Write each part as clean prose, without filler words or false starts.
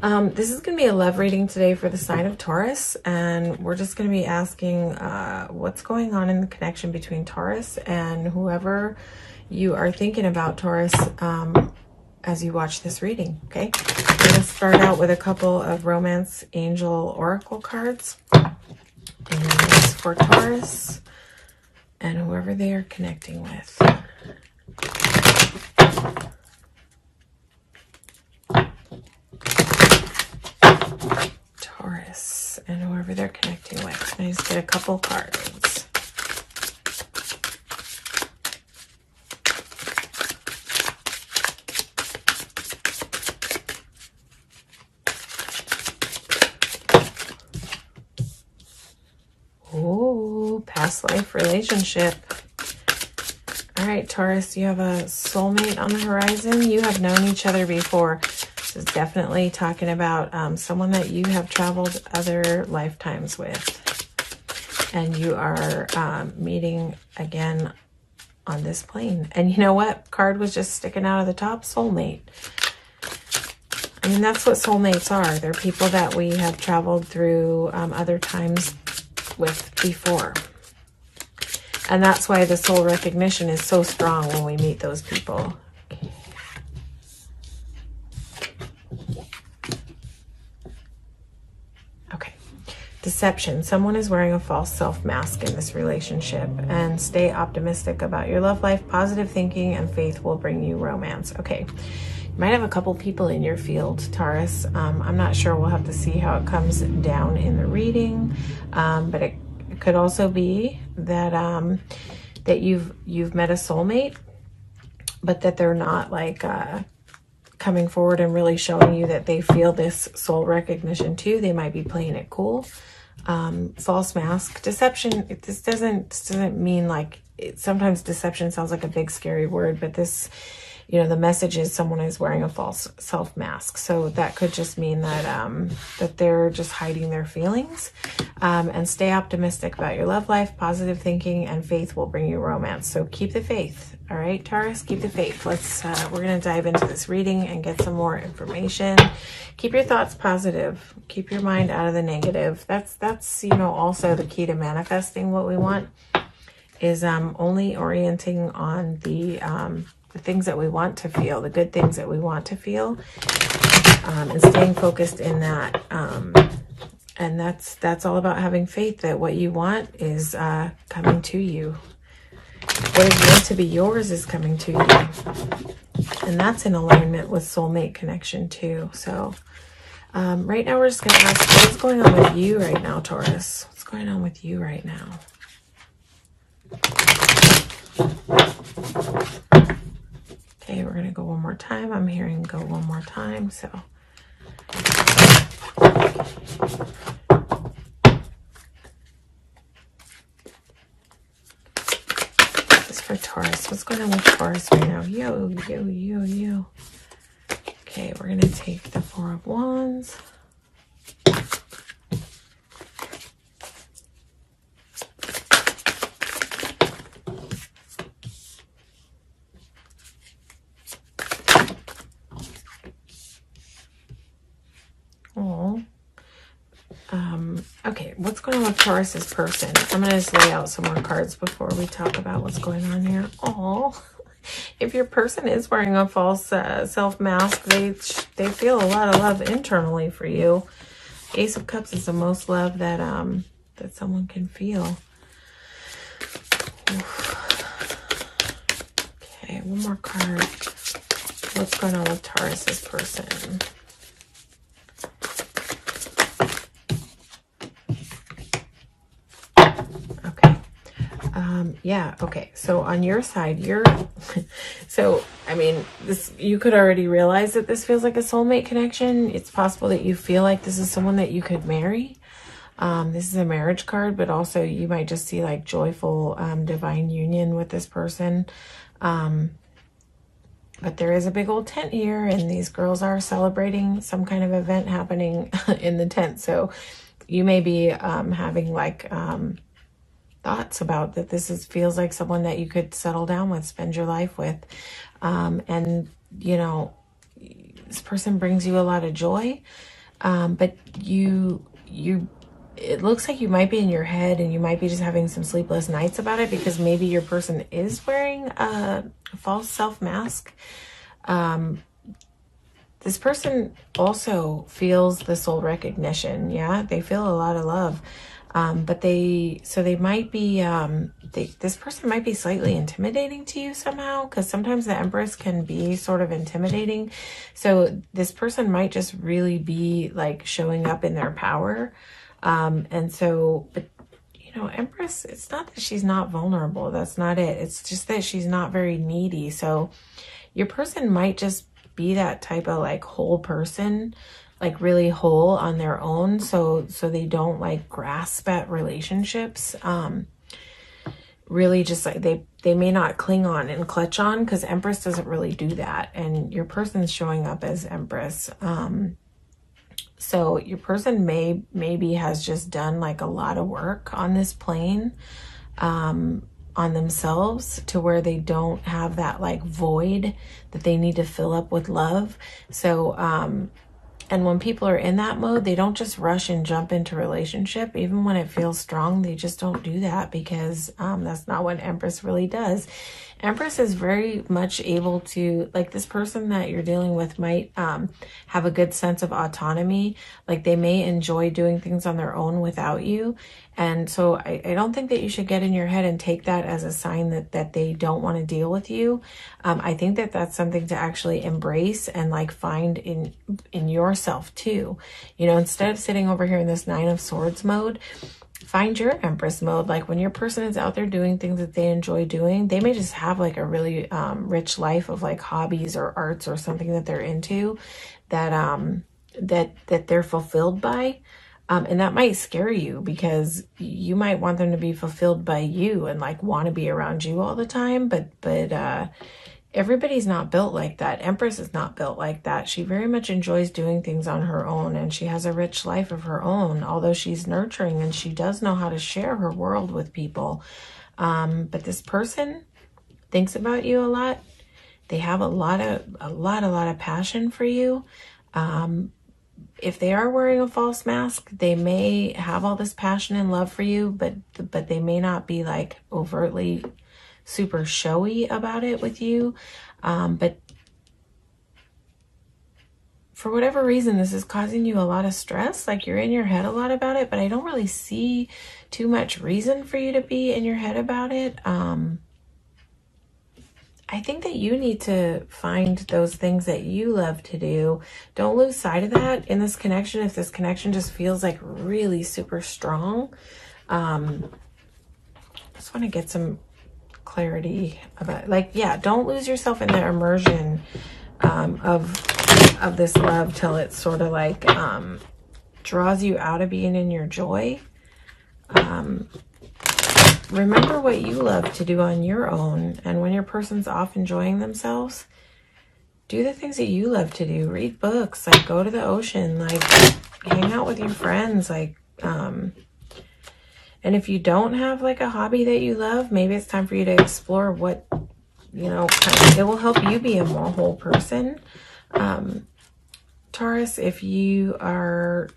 This is going to be a love reading today for the sign of Taurus, and we're just going to be asking what's going on in the connection between Taurus and whoever you are thinking about, Taurus, as you watch this reading, okay? We're going to start out with a couple of Romance Angel Oracle cards. And this is for Taurus and whoever they are connecting with. Taurus and whoever they're connecting with. I just get a couple cards. Oh, past life relationship. All right, Taurus, you have a soulmate on the horizon. You have known each other before. This is definitely talking about someone that you have traveled other lifetimes with. And you are meeting again on this plane. And you know what? Card was just sticking out of the top. Soulmate. I mean, that's what soulmates are. They're people that we have traveled through other times with before. And that's why the soul recognition is so strong when we meet those people. Okay. Deception. Someone is wearing a false self mask in this relationship. And stay optimistic about your love life. Positive thinking and faith will bring you romance. Okay. You might have a couple people in your field, Taurus. I'm not sure. We'll have to see how it comes down in the reading. But it could also be that that you've met a soulmate, but that they're not like coming forward and really showing you that they feel this soul recognition too. They might be playing it cool. False mask, deception. This doesn't mean like sometimes deception sounds like a big scary word, but this, you know, the message is someone is wearing a false self mask. So that could just mean that that they're just hiding their feelings. And stay optimistic about your love life. Positive thinking and faith will bring you romance. So keep the faith. All right, Taurus, keep the faith. We're going to dive into this reading and get some more information. Keep your thoughts positive. Keep your mind out of the negative. That's you know, also the key to manifesting what we want is only orienting on the things that we want to feel, the good things that we want to feel, and staying focused in that. And that's all about having faith that what you want is coming to you. What is meant to be yours is coming to you. And that's in alignment with soulmate connection too. So right now we're just going to ask, what's going on with you right now, Taurus? What's going on with you right now? Okay, we're going to go one more time. I'm hearing go one more time. So this is for Taurus. What's going on with Taurus right now? Yo. Okay, we're going to take the Four of Wands. Okay, what's going on with Taurus's person? I'm going to just lay out some more cards before we talk about what's going on here. Oh, if your person is wearing a false self mask, they feel a lot of love internally for you. Ace of Cups is the most love that that someone can feel. Okay, one more card. What's going on with Taurus's person? Yeah, okay. So on your side, so, I mean, you could already realize that this feels like a soulmate connection. It's possible that you feel like this is someone that you could marry. This is a marriage card, but also you might just see like joyful, divine union with this person. But there is a big old tent here, and these girls are celebrating some kind of event happening in the tent. So you may be having like thoughts about that this feels like someone that you could settle down with, spend your life with. And, you know, this person brings you a lot of joy. But it looks like you might be in your head and you might be just having some sleepless nights about it, because maybe your person is wearing a false self mask. This person also feels the soul recognition. Yeah, they feel a lot of love. But they might be, this person might be slightly intimidating to you somehow, because sometimes the Empress can be sort of intimidating. So this person might just really be like showing up in their power. And so, but you know, Empress, it's not that she's not vulnerable. That's not it. It's just that she's not very needy. So your person might just be that type of like whole person, like really whole on their own. So they don't like grasp at relationships. Really just like they may not cling on and clutch on, because Empress doesn't really do that. And your person's showing up as Empress. So your person maybe has just done like a lot of work on this plane, on themselves, to where they don't have that like void that they need to fill up with love. So, and when people are in that mode, they don't just rush and jump into relationship. Even when it feels strong, they just don't do that, because that's not what Empress really does. Empress is very much able to, like, this person that you're dealing with might have a good sense of autonomy. Like, they may enjoy doing things on their own without you. And so I don't think that you should get in your head and take that as a sign that they don't want to deal with you. I think that that's something to actually embrace and like find in yourself too. You know, instead of sitting over here in this 9 of Swords mode, find your Empress mode. Like when your person is out there doing things that they enjoy doing, they may just have like a really rich life of like hobbies or arts or something that they're into that that they're fulfilled by. And that might scare you, because you might want them to be fulfilled by you and like want to be around you all the time. But everybody's not built like that. Empress is not built like that. She very much enjoys doing things on her own, and she has a rich life of her own, although she's nurturing and she does know how to share her world with people. But this person thinks about you a lot. They have a lot of passion for you. If they are wearing a false mask, they may have all this passion and love for you, but they may not be like overtly super showy about it with you. But for whatever reason, this is causing you a lot of stress. Like you're in your head a lot about it, but I don't really see too much reason for you to be in your head about it. I think that you need to find those things that you love to do. Don't lose sight of that in this connection. If this connection just feels like really super strong, just want to get some clarity about, like, yeah, don't lose yourself in the immersion of this love till it sort of like draws you out of being in your joy. Remember what you love to do on your own, and when your person's off enjoying themselves, do the things that you love to do. Read books, like go to the ocean, like hang out with your friends, like and if you don't have like a hobby that you love, maybe it's time for you to explore what, you know, it will help you be a more whole person. Taurus, if you are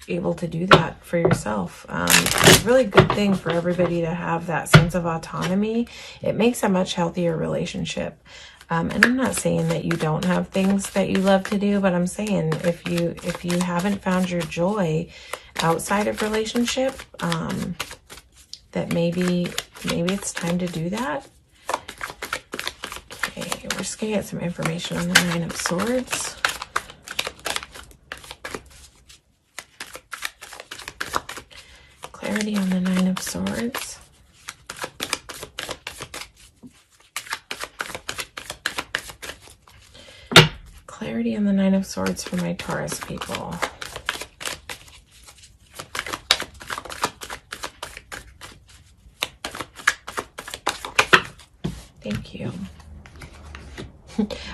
able to do that for yourself, it's a really good thing for everybody to have that sense of autonomy. It makes a much healthier relationship. And I'm not saying that you don't have things that you love to do, but I'm saying if you haven't found your joy outside of relationship, that maybe it's time to do that. Okay, we're just gonna get some information on the 9 of Swords. Clarity on the 9 of Swords. Clarity on the 9 of Swords for my Taurus people. Thank you.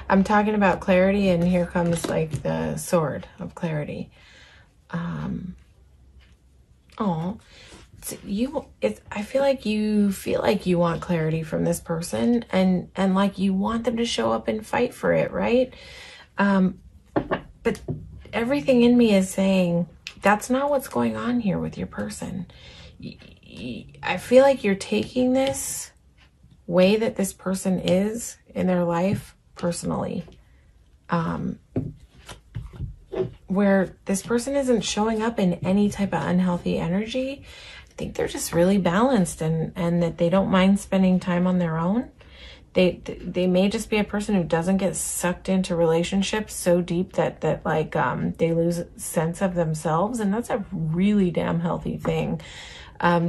I'm talking about clarity, and here comes like the sword of clarity. I feel like you want clarity from this person, and like you want them to show up and fight for it, right? But everything in me is saying that's not what's going on here with your person. I feel like you're taking this way that this person is in their life personally, where this person isn't showing up in any type of unhealthy energy. I think they're just really balanced, and that they don't mind spending time on their own. They may just be a person who doesn't get sucked into relationships so deep that they lose sense of themselves, and that's a really damn healthy thing.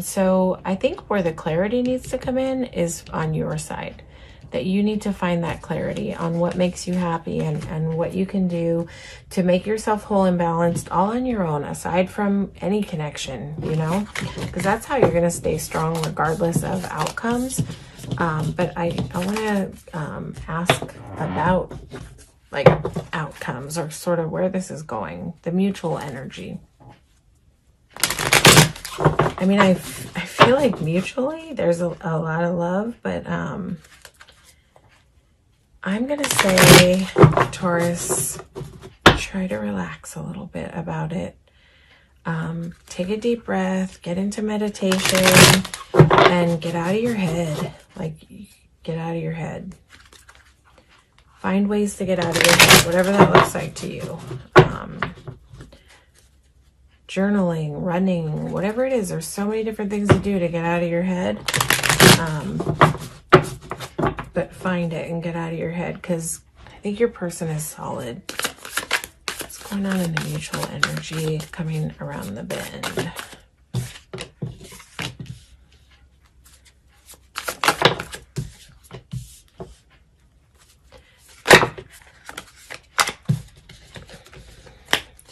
So I think where the clarity needs to come in is on your side, that you need to find that clarity on what makes you happy and what you can do to make yourself whole and balanced all on your own, aside from any connection, you know, because that's how you're going to stay strong regardless of outcomes. But I want to ask about like outcomes, or sort of where this is going, the mutual energy. I mean, I feel like mutually there's a lot of love, but I'm going to say, Taurus, try to relax a little bit about it. Take a deep breath, get into meditation, and get out of your head. Like, get out of your head. Find ways to get out of your head, whatever that looks like to you. Journaling, running, whatever it is. There's so many different things to do to get out of your head. But find it and get out of your head, because I think your person is solid. What's going on in the mutual energy coming around the bend?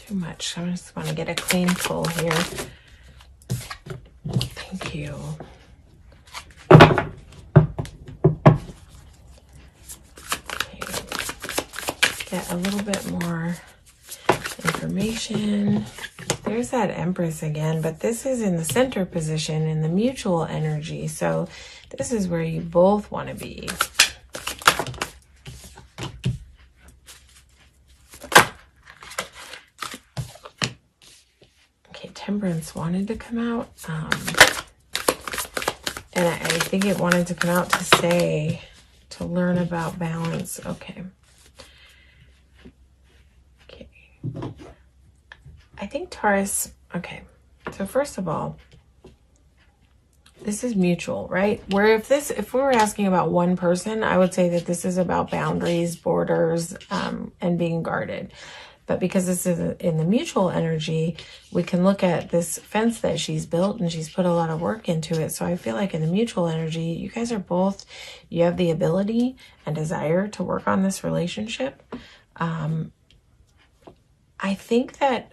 Too much. I just want to get a clean pull here. Thank you. Get a little bit more information. There's that Empress again, but this is in the center position in the mutual energy. So this is where you both want to be. Okay, Temperance wanted to come out. And I think it wanted to come out to say, to learn about balance. Okay. I think Taurus, okay, so first of all, this is mutual, right? Where if we were asking about one person, I would say that this is about boundaries, borders, and being guarded. But because this is in the mutual energy, we can look at this fence that she's built, and she's put a lot of work into it. So I feel like in the mutual energy, you guys are both, you have the ability and desire to work on this relationship. I think that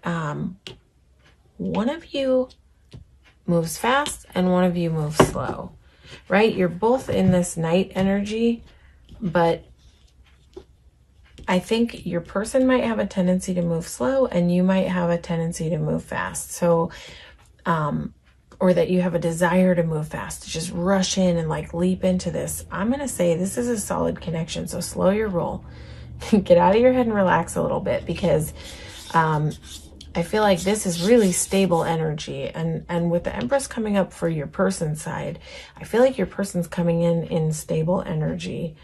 one of you moves fast and one of you moves slow, right? You're both in this night energy, but I think your person might have a tendency to move slow and you might have a tendency to move fast. So, or that you have a desire to move fast, to just rush in and like leap into this. I'm going to say this is a solid connection. So slow your roll, get out of your head and relax a little bit, because I feel like this is really stable energy. And with the Empress coming up for your person's side, I feel like your person's coming in stable energy.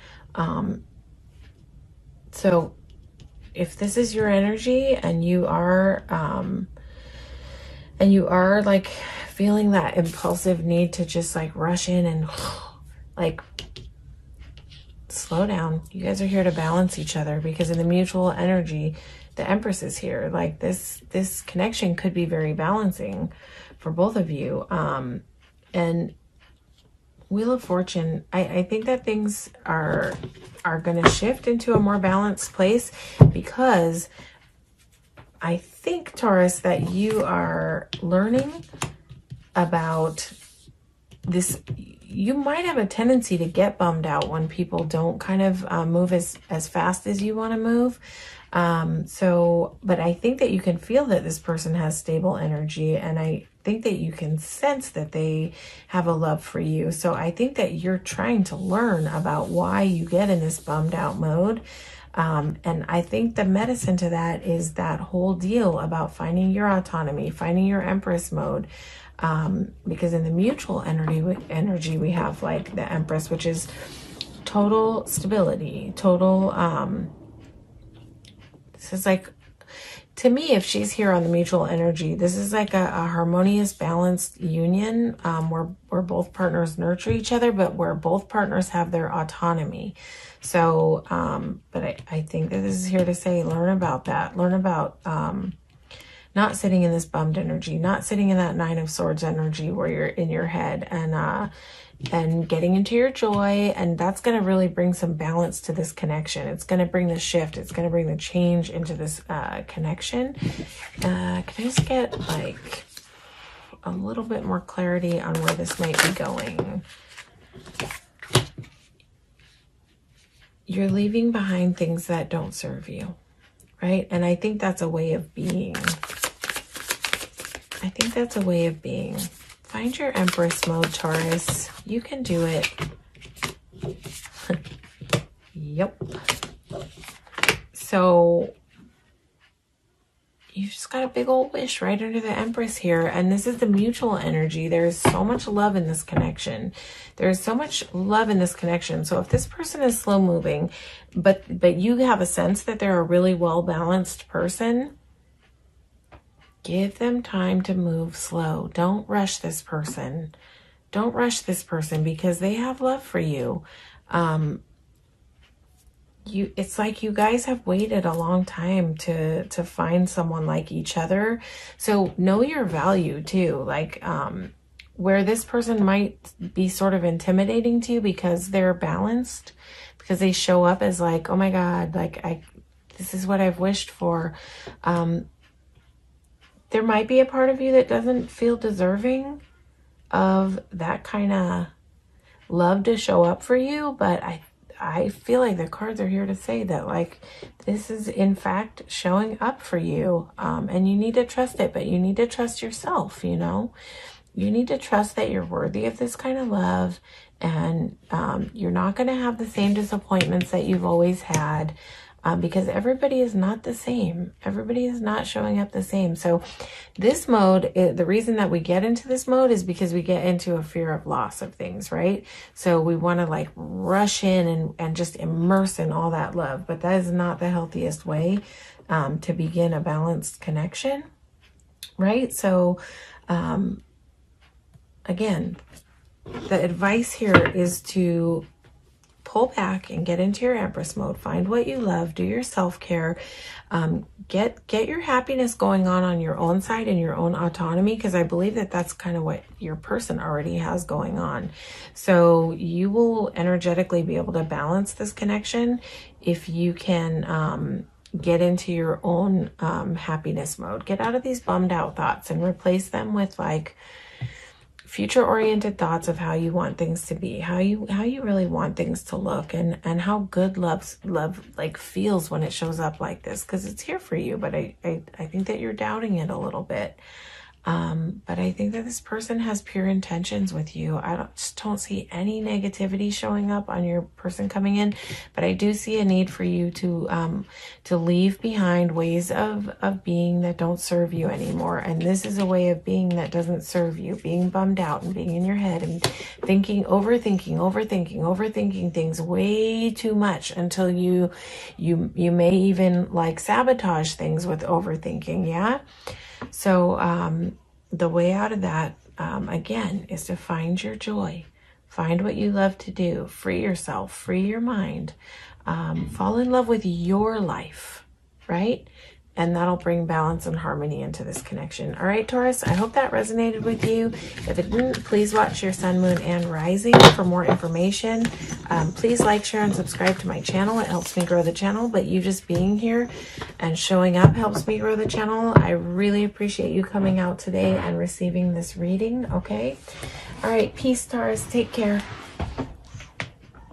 So if this is your energy and you are like feeling that impulsive need to just like rush in and like slow down, you guys are here to balance each other, because in the mutual energy, the Empress is here. Like this connection could be very balancing for both of you. And Wheel of Fortune, I think that things are going to shift into a more balanced place, because I think, Taurus, that you are learning about this. You might have a tendency to get bummed out when people don't kind of move as fast as you want to move. But I think that you can feel that this person has stable energy, and I think that you can sense that they have a love for you. So I think that you're trying to learn about why you get in this bummed out mode. And I think the medicine to that is that whole deal about finding your autonomy, finding your Empress mode. Because in the mutual energy, we have like the Empress, which is total stability, total, this is like, to me, if she's here on the mutual energy, this is like a harmonious, balanced union, where both partners nurture each other, but where both partners have their autonomy. So, but I think that this is here to say, learn about that. Learn about not sitting in this bummed energy, not sitting in that Nine of Swords energy where you're in your head, and getting into your joy. And that's going to really bring some balance to this connection. It's going to bring the shift. It's going to bring the change into this connection. Can I just get like a little bit more clarity on where this might be going? You're leaving behind things that don't serve you, right? And I think that's a way of being. I think that's a way of being. Find your Empress mode, Taurus. You can do it. Yep. So you just got a big old wish right under the Empress here. And this is the mutual energy. There's so much love in this connection. There's so much love in this connection. So if this person is slow moving, but you have a sense that they're a really well-balanced person, give them time to move slow. Don't rush this person. Don't rush this person because they have love for you. It's like you guys have waited a long time to find someone like each other. So know your value too. Like, where this person might be sort of intimidating to you because they're balanced, because they show up as like, oh my God, like this is what I've wished for. There might be a part of you that doesn't feel deserving of that kind of love to show up for you, but I feel like the cards are here to say that like this is in fact showing up for you, and you need to trust it, but you need to trust yourself. You know, you need to trust that you're worthy of this kind of love, and you're not going to have the same disappointments that you've always had. Because everybody is not the same. Everybody is not showing up the same. So this mode, the reason that we get into this mode is because we get into a fear of loss of things, right? So we want to like rush in and just immerse in all that love. But that is not the healthiest way to begin a balanced connection, right? So again, the advice here is to pull back and get into your Empress mode. Find what you love. Do your self-care. Get your happiness going on your own side and your own autonomy, because I believe that that's kind of what your person already has going on. So you will energetically be able to balance this connection if you can get into your own happiness mode. Get out of these bummed out thoughts and replace them with like future-oriented thoughts of how you want things to be, how you really want things to look, and how good love like feels when it shows up like this, because it's here for you. But I think that you're doubting it a little bit. But I think that this person has pure intentions with you. I just don't see any negativity showing up on your person coming in, but I do see a need for you to leave behind ways of being that don't serve you anymore. And this is a way of being that doesn't serve you, being bummed out and being in your head and overthinking things way too much until you may even like sabotage things with overthinking. Yeah. So the way out of that, again, is to find your joy, find what you love to do, free yourself, free your mind, fall in love with your life, right? And that'll bring balance and harmony into this connection. All right, Taurus, I hope that resonated with you. If it didn't, please watch your sun, moon, and rising for more information. Please like, share, and subscribe to my channel. It helps me grow the channel, but you just being here and showing up helps me grow the channel. I really appreciate you coming out today and receiving this reading, okay? All right, peace, Taurus. Take care.